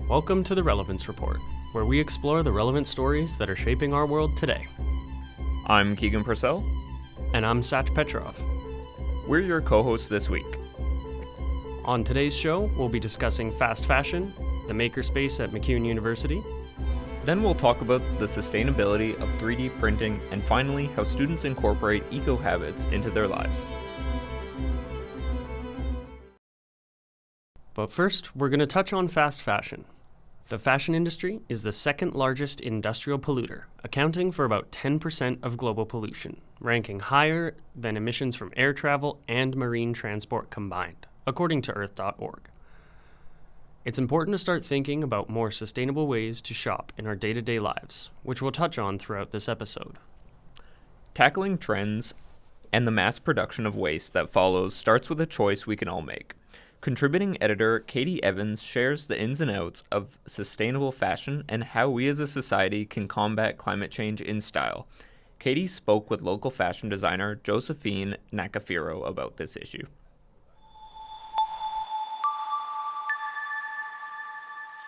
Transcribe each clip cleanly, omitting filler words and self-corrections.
Welcome to the Relevance Report, where we explore the relevant stories that are shaping our world today. I'm Keegan Purcell. And I'm Sach Petrov. We're your co-hosts this week. On today's show, we'll be discussing fast fashion, the makerspace at MacEwan University. Then we'll talk about the sustainability of 3D printing, and finally, how students incorporate eco-habits into their lives. But first, we're going to touch on fast fashion. The fashion industry is the second largest industrial polluter, accounting for about 10% of global pollution, ranking higher than emissions from air travel and marine transport combined, according to Earth.org. It's important to start thinking about more sustainable ways to shop in our day-to-day lives, which we'll touch on throughout this episode. Tackling trends and the mass production of waste that follows starts with a choice we can all make. Contributing editor Katie Evans shares the ins and outs of sustainable fashion and how we as a society can combat climate change in style. Katie spoke with local fashion designer Josephine Nakafiro about this issue.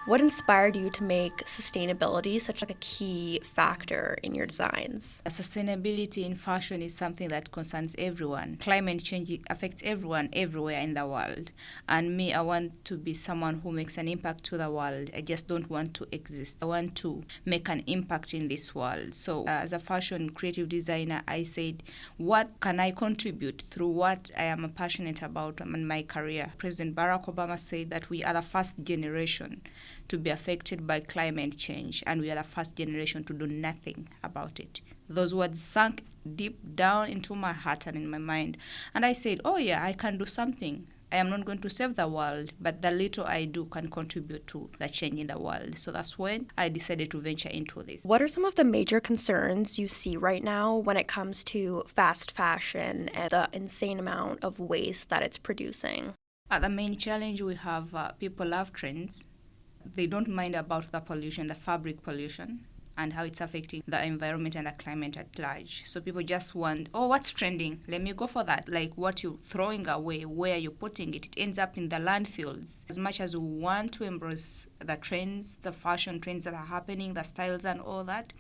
What inspired you to make sustainability such a key factor in your designs? Sustainability in fashion is something that concerns everyone. Climate change affects everyone everywhere in the world. And me, I want to be someone who makes an impact to the world. I just don't want to exist. I want to make an impact in this world. So as a fashion creative designer, I said, what can I contribute through what I am passionate about in my career? President Barack Obama said that we are the first generation to be affected by climate change, and we are the first generation to do nothing about it. Those words sunk deep down into my heart and in my mind. And I said, oh yeah, I can do something. I am not going to save the world, but the little I do can contribute to the change in the world. So that's when I decided to venture into this. What are some of the major concerns you see right now when it comes to fast fashion and the insane amount of waste that it's producing? The main challenge we have, people love trends. They don't mind about the pollution, the fabric pollution, and how it's affecting the environment and the climate at large. So people just want, oh, what's trending? Let me go for that. Like what you're throwing away, where you're putting it, it ends up in the landfills. As much as we want to embrace the trends, the fashion trends that are happening, the styles and all that,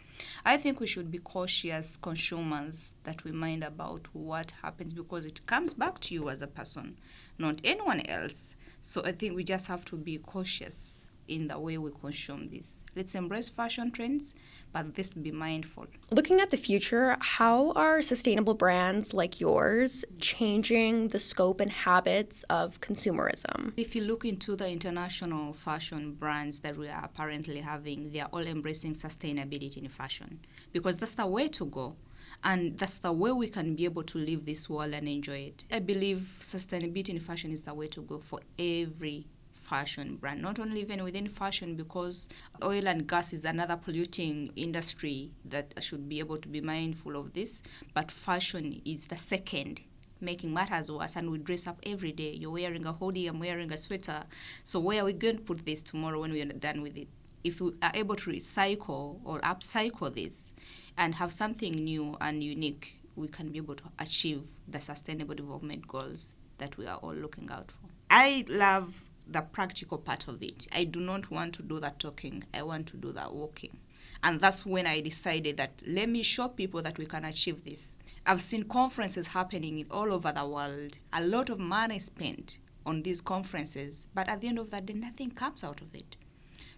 I think we should be cautious consumers that we mind about what happens, because it comes back to you as a person, not anyone else. So I think we just have to be cautious in the way we consume this. Let's embrace fashion trends, but let's be mindful. Looking at the future, how are sustainable brands like yours changing the scope and habits of consumerism? If you look into the international fashion brands that we are apparently having, they are all embracing sustainability in fashion, because that's the way to go. And that's the way we can be able to live this world and enjoy it. I believe sustainability in fashion is the way to go for every fashion brand, not only even within fashion, because oil and gas is another polluting industry that should be able to be mindful of this, but fashion is the second, making matters worse. And we dress up every day. You're wearing a hoodie, I'm wearing a sweater. So where are we going to put this tomorrow when we are done with it? If we are able to recycle or upcycle this and have something new and unique, we can be able to achieve the sustainable development goals that we are all looking out for. I love the practical part of it. I do not want to do the talking. I want to do the walking. And that's when I decided that let me show people that we can achieve this. I've seen conferences happening all over the world. A lot of money spent on these conferences, but at the end of the day, nothing comes out of it.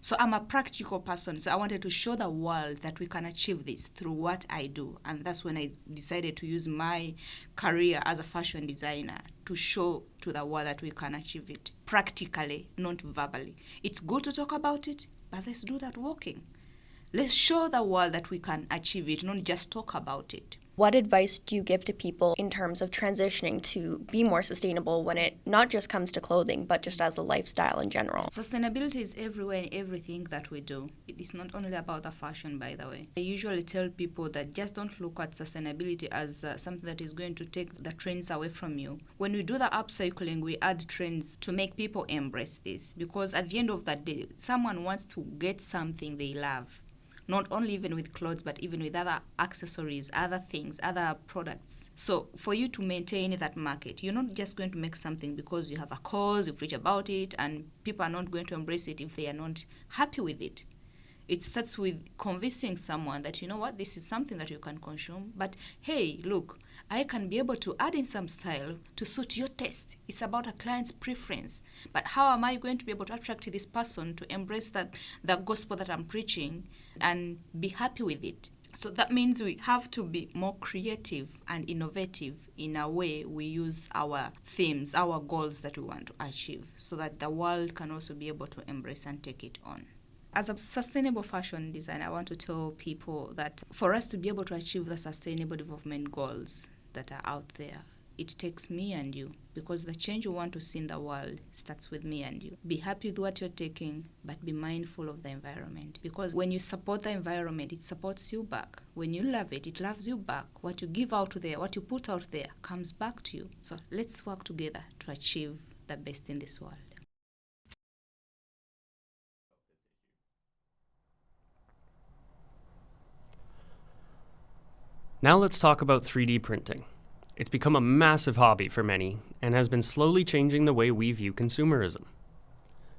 So I'm a practical person, so I wanted to show the world that we can achieve this through what I do. And that's when I decided to use my career as a fashion designer to show to the world that we can achieve it practically, not verbally. It's good to talk about it, but let's do that walking. Let's show the world that we can achieve it, not just talk about it. What advice do you give to people in terms of transitioning to be more sustainable when it not just comes to clothing, but just as a lifestyle in general? Sustainability is everywhere in everything that we do. It is not only about the fashion, by the way. I usually tell people that just don't look at sustainability as something that is going to take the trends away from you. When we do the upcycling, we add trends to make people embrace this, because at the end of the day, someone wants to get something they love. not only even with clothes, but even with other accessories, other things, other products. So for you to maintain that market, you're not just going to make something because you have a cause, you preach about it, and people are not going to embrace it if they are not happy with it. It starts with convincing someone that, you know what, this is something that you can consume, but hey, look, I can be able to add in some style to suit your taste. It's about a client's preference. But how am I going to be able to attract this person to embrace the gospel that I'm preaching and be happy with it? So that means we have to be more creative and innovative in a way we use our themes, our goals that we want to achieve, so that the world can also be able to embrace and take it on. As a sustainable fashion designer, I want to tell people that for us to be able to achieve the sustainable development goals that are out there, it takes me and you, because the change you want to see in the world starts with me and you. Be happy with what you're taking, but be mindful of the environment, because when you support the environment, it supports you back. When you love it, it loves you back. What you give out there, what you put out there comes back to you. So let's work together to achieve the best in this world. Now let's talk about 3D printing. It's become a massive hobby for many and has been slowly changing the way we view consumerism.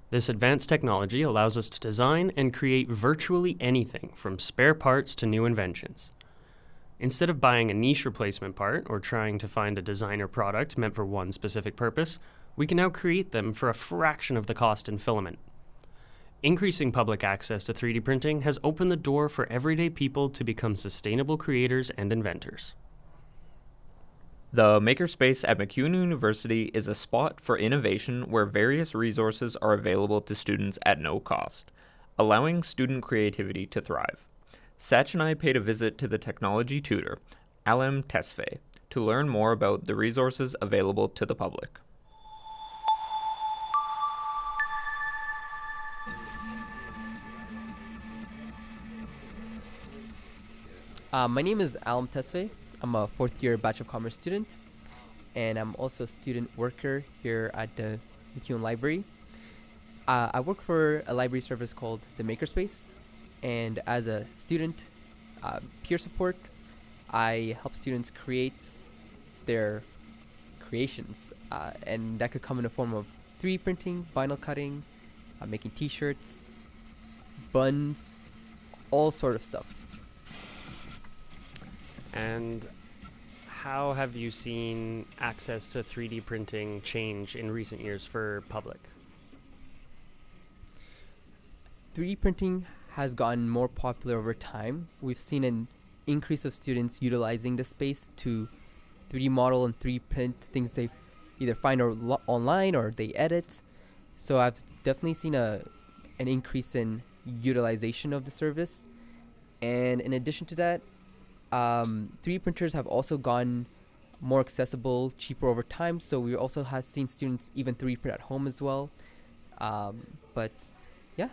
This advanced technology allows us to design and create virtually anything from spare parts to new inventions. Instead of buying a niche replacement part or trying to find a designer product meant for one specific purpose, we can now create them for a fraction of the cost in filament. Increasing public access to 3D printing has opened the door for everyday people to become sustainable creators and inventors. The Makerspace at MacEwan University is a spot for innovation where various resources are available to students at no cost, allowing student creativity to thrive. Satch and I paid a visit to the technology tutor, Alem Tesfaye, to learn more about the resources available to the public. My name is Alem Tesfaye. I'm a fourth-year Bachelor of Commerce student, and I'm also a student worker here at the MacEwan Library. I work for a library service called the Makerspace, and as a student peer support, I help students create their creations, and that could come in the form of 3D printing, vinyl cutting, making t-shirts, buns, all sort of stuff. And how have you seen access to 3D printing change in recent years for public? 3D printing has gotten more popular over time. We've seen an increase of students utilizing the space to 3D model and 3D print things they either find online or they edit. So I've definitely seen an increase in utilization of the service. And in addition to that, 3D printers have also gotten more accessible, cheaper over time. So we also have seen students even 3D print at home as well. But yeah.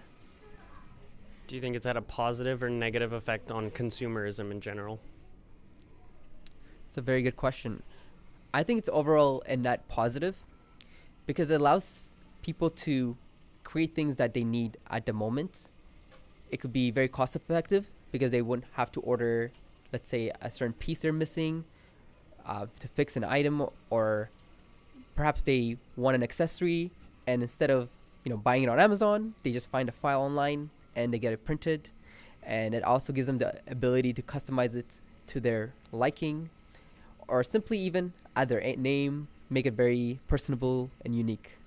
Do you think it's had a positive or negative effect on consumerism in general? It's a very good question. I think it's overall a net positive because it allows people to create things that they need at the moment. It could be very cost effective because they wouldn't have to order, let's say, a certain piece they're missing to fix an item, or perhaps they want an accessory and instead of buying it on Amazon, they just find a file online and they get it printed, and it also gives them the ability to customize it to their liking, or simply even add their name, make it very personable and unique.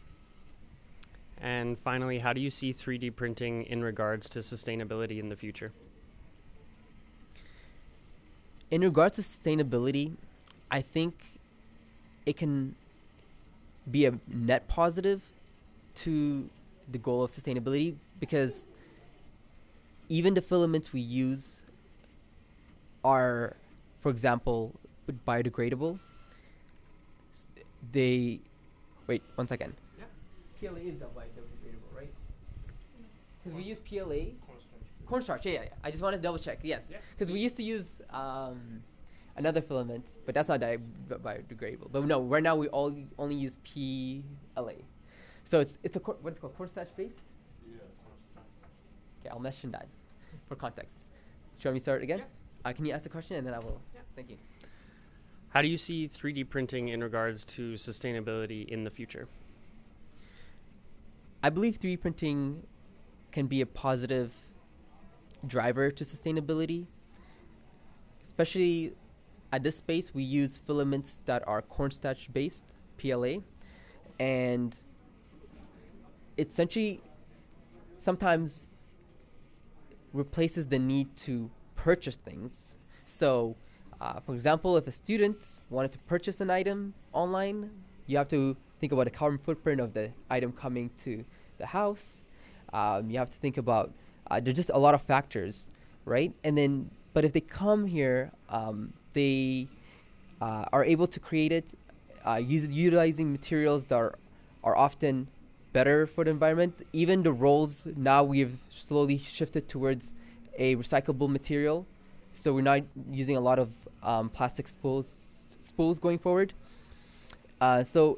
And finally, how do you see 3D printing in regards to sustainability in the future? In regards to sustainability, I think it can be a net positive to the goal of sustainability, because even the filaments we use are, for example, biodegradable. Wait, 1 second. Yeah. PLA is biodegradable, right? Because we use PLA. Cornstarch, yeah. I just wanted to double check, yes. Because we used to use another filament, but that's not biodegradable. But no, right now we only use PLA. So it's what's it called, cornstarch based? Yeah, cornstarch. Okay, I'll mention that for context. you want me to start again? Can you ask the question and then I will? Yeah. Thank you. How do you see 3D printing in regards to sustainability in the future? I believe 3D printing can be a positive driver to sustainability. Especially at this space, we use filaments that are cornstarch based, PLA, and it essentially sometimes replaces the need to purchase things. So, for example, if a student wanted to purchase an item online, you have to think about the carbon footprint of the item coming to the house. You have to think about, there's just a lot of factors, right? And then, but if they come here, they are able to create it utilizing materials that are often better for the environment. Even the rolls, now we've slowly shifted towards a recyclable material. So we're not using a lot of plastic spools going forward. So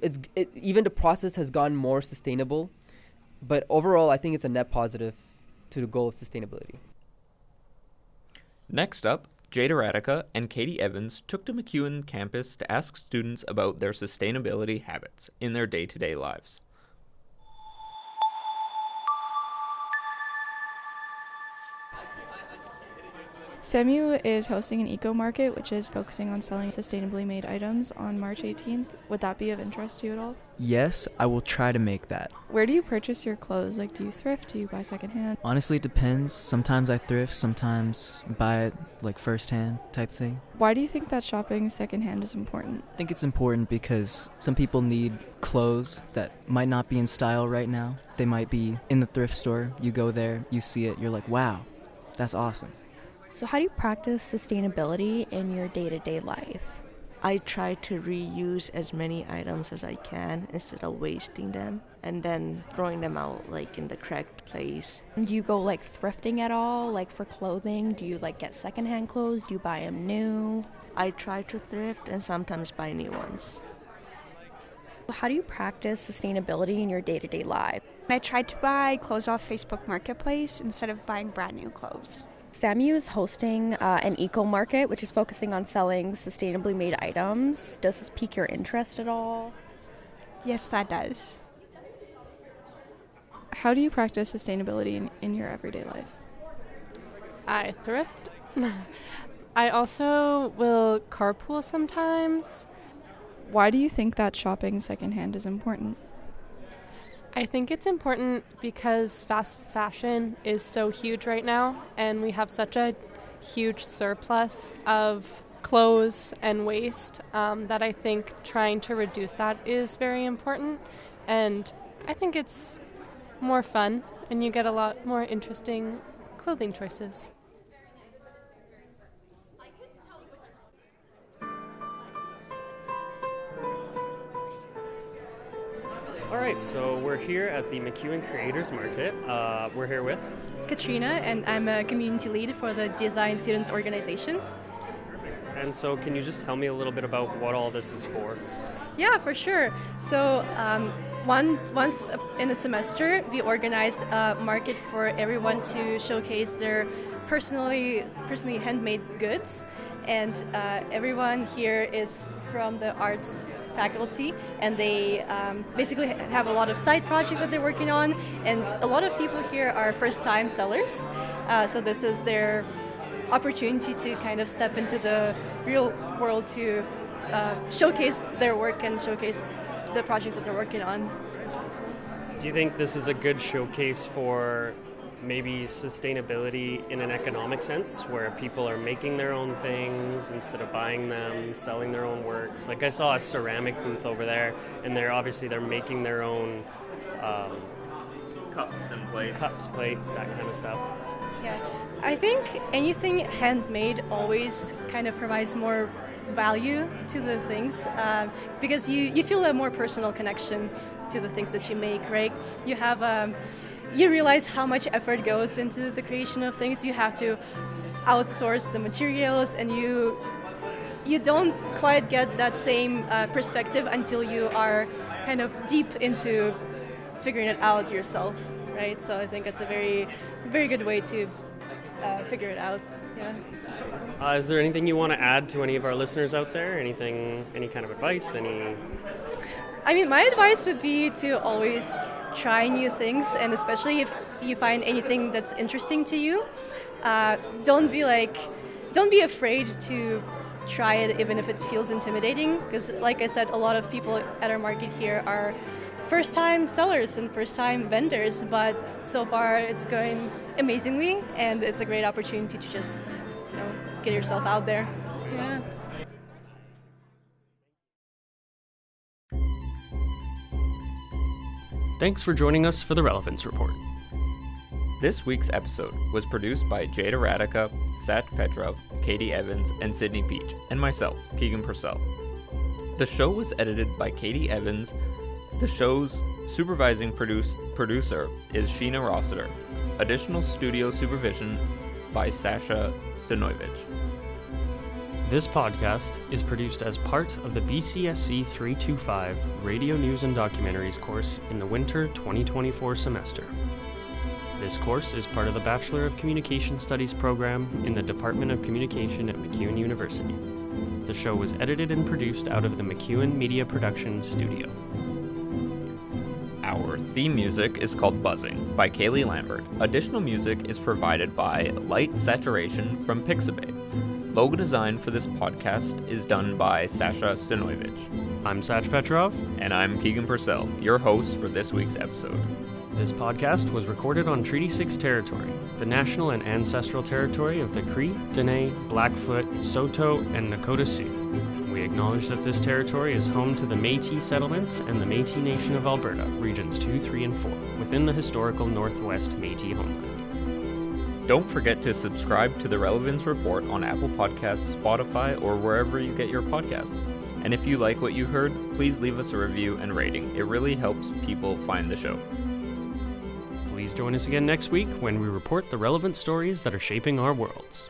even the process has gone more sustainable. But overall, I think it's a net positive to the goal of sustainability. Next up, Jada Radica and Katie Evans took to MacEwan campus to ask students about their sustainability habits in their day-to-day lives. SEMU is hosting an eco market, which is focusing on selling sustainably made items on March 18th. Would that be of interest to you at all? Yes, I will try to make that. Where do you purchase your clothes? Like, do you thrift? Do you buy secondhand? Honestly, it depends. Sometimes I thrift, sometimes buy it like firsthand type thing. Why do you think that shopping secondhand is important? I think it's important because some people need clothes that might not be in style right now. They might be in the thrift store. You go there, you see it, you're like, wow, that's awesome. So how do you practice sustainability in your day-to-day life? I try to reuse as many items as I can instead of wasting them and then throwing them out like in the correct place. Do you go like thrifting at all, like for clothing? Do you like get secondhand clothes? Do you buy them new? I try to thrift and sometimes buy new ones. How do you practice sustainability in your day-to-day life? I tried to buy clothes off Facebook Marketplace instead of buying brand new clothes. SAMU is hosting an eco market, which is focusing on selling sustainably made items. Does this pique your interest at all? Yes, that does. How do you practice sustainability in your everyday life? I thrift. I also will carpool sometimes. Why do you think that shopping secondhand is important? I think it's important because fast fashion is so huge right now, and we have such a huge surplus of clothes and waste that I think trying to reduce that is very important. And I think it's more fun, and you get a lot more interesting clothing choices. All right, so we're here at the MacEwan Creators Market. We're here with Katrina, and I'm a community lead for the Design Students Organization. And so can you just tell me a little bit about what all this is for? Yeah, for sure. So once in a semester, we organize a market for everyone to showcase their personally handmade goods. And everyone here is from the arts faculty, and they basically have a lot of side projects that they're working on, and a lot of people here are first-time sellers, so this is their opportunity to kind of step into the real world to showcase their work and showcase the project that they're working on. Do you think this is a good showcase for maybe sustainability in an economic sense, where people are making their own things instead of buying them, selling their own works? Like I saw a ceramic booth over there, and they're making their own Cups and plates, that kind of stuff. Yeah, I think anything handmade always kind of provides more value to the things because you feel a more personal connection to the things that you make, right? You have you realize how much effort goes into the creation of things. You have to outsource the materials, and you don't quite get that same perspective until you are kind of deep into figuring it out yourself, right? So I think it's a very, very good way to figure it out. Yeah. Is there anything you want to add to any of our listeners out there? Any kind of advice? I mean, my advice would be to always try new things, and especially if you find anything that's interesting to you, don't be afraid to try it even if it feels intimidating, because like I said, a lot of people at our market here are first-time sellers and first-time vendors, but so far it's going amazingly, and it's a great opportunity to just get yourself out there. Yeah. Thanks for joining us for the Relevance Report. This week's episode was produced by Jada Radica, Sat Petrov, Katie Evans, and Sydney Peach, and myself, Keegan Purcell. The show was edited by Katie Evans. The show's supervising producer is Sheena Rossiter. Additional studio supervision by Sasha Stanoivich. This podcast is produced as part of the BCSC 325 Radio News and Documentaries course in the winter 2024 semester. This course is part of the Bachelor of Communication Studies program in the Department of Communication at MacEwan University. The show was edited and produced out of the MacEwan Media Production Studio. Our theme music is called Buzzing by Kaylee Lambert. Additional music is provided by Light Saturation from Pixabay. Logo design for this podcast is done by Sasha Stanoivich. I'm Sach Petrov. And I'm Keegan Purcell, your host for this week's episode. This podcast was recorded on Treaty 6 territory, the national and ancestral territory of the Cree, Dene, Blackfoot, Saulteaux, and Nakota Sioux. We acknowledge that this territory is home to the Métis settlements and the Métis Nation of Alberta, regions 2, 3, and 4, within the historical Northwest Métis homeland. Don't forget to subscribe to the Relevance Report on Apple Podcasts, Spotify, or wherever you get your podcasts. And if you like what you heard, please leave us a review and rating. It really helps people find the show. Please join us again next week when we report the relevant stories that are shaping our worlds.